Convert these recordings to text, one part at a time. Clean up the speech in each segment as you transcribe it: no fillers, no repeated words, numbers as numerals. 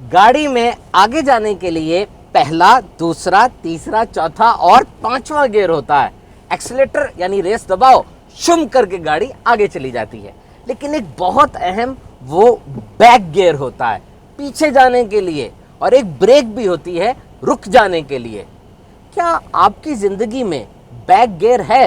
गाड़ी में आगे जाने के लिए पहला, दूसरा, तीसरा, चौथा और पांचवा गियर होता है। एक्सीलेटर यानी रेस दबाओ, शुम करके गाड़ी आगे चली जाती है। लेकिन एक बहुत अहम वो बैक गियर होता है पीछे जाने के लिए, और एक ब्रेक भी होती है रुक जाने के लिए। क्या आपकी जिंदगी में बैक गियर है?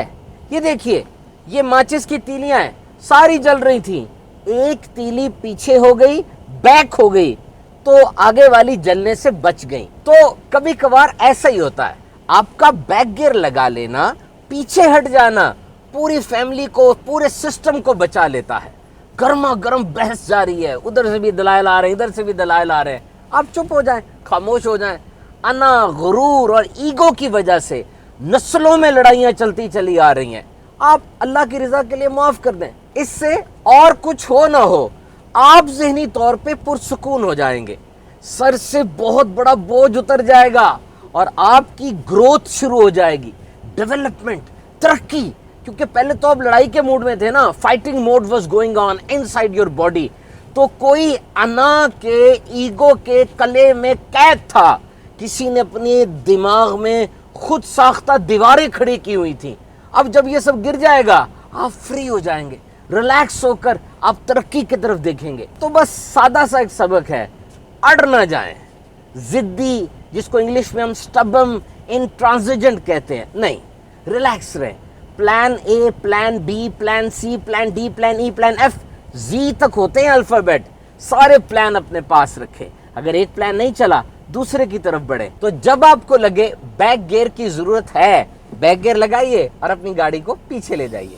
ये देखिए, ये माचिस की तीलियां हैं, सारी जल रही थी, एक तीली पीछे हो गई, बैक हो गई, तो आगे वाली जलने से बच गई। तो कभी कभार ऐसा ही होता है, आपका बैक गियर लगा लेना, पीछे हट जाना पूरी फैमिली को, पूरे सिस्टम को बचा लेता है। गर्मा गर्म बहस जारी है, उधर से भी दलाइल आ रहे हैं, इधर से भी दलाइल आ रहे हैं, आप चुप हो जाएं, खामोश हो जाएं। अना, गुरूर और ईगो की वजह से नस्लों में लड़ाइयां चलती चली आ रही हैं। आप अल्लाह की रजा के लिए माफ कर दें। इससे और कुछ हो ना हो, आप ज़हनी तौर पे पुरसुकून हो जाएंगे, सर से बहुत बड़ा बोझ उतर जाएगा और आपकी ग्रोथ शुरू हो जाएगी, डेवलपमेंट, तरक्की। क्योंकि पहले तो आप लड़ाई के मूड में थे ना, fighting mode was going on inside your body. तो कोई अना के, ईगो के कले में कैद था, किसी ने अपने दिमाग में खुद साख्ता दीवारें खड़ी की हुई थी। अब जब ये सब गिर जाएगा, आप फ्री हो जाएंगे, रिलैक्स होकर आप तरक्की की तरफ देखेंगे। तो बस सादा सा एक सबक है, अड़ ना जाएं, जिद्दी, जिसको इंग्लिश में हम स्टबर्न, इंट्रांसिजेंट कहते हैं, नहीं, रिलैक्स रहें। Plan A, plan B, plan C, plan D, plan E, plan F, G तक होते हैं अल्फाबेट, सारे प्लान अपने पास रखें। अगर एक प्लान नहीं चला, दूसरे की तरफ बढ़े। तो जब आपको लगे बैक गियर की जरूरत है, बैक गियर लगाइए और अपनी गाड़ी को पीछे ले जाइए।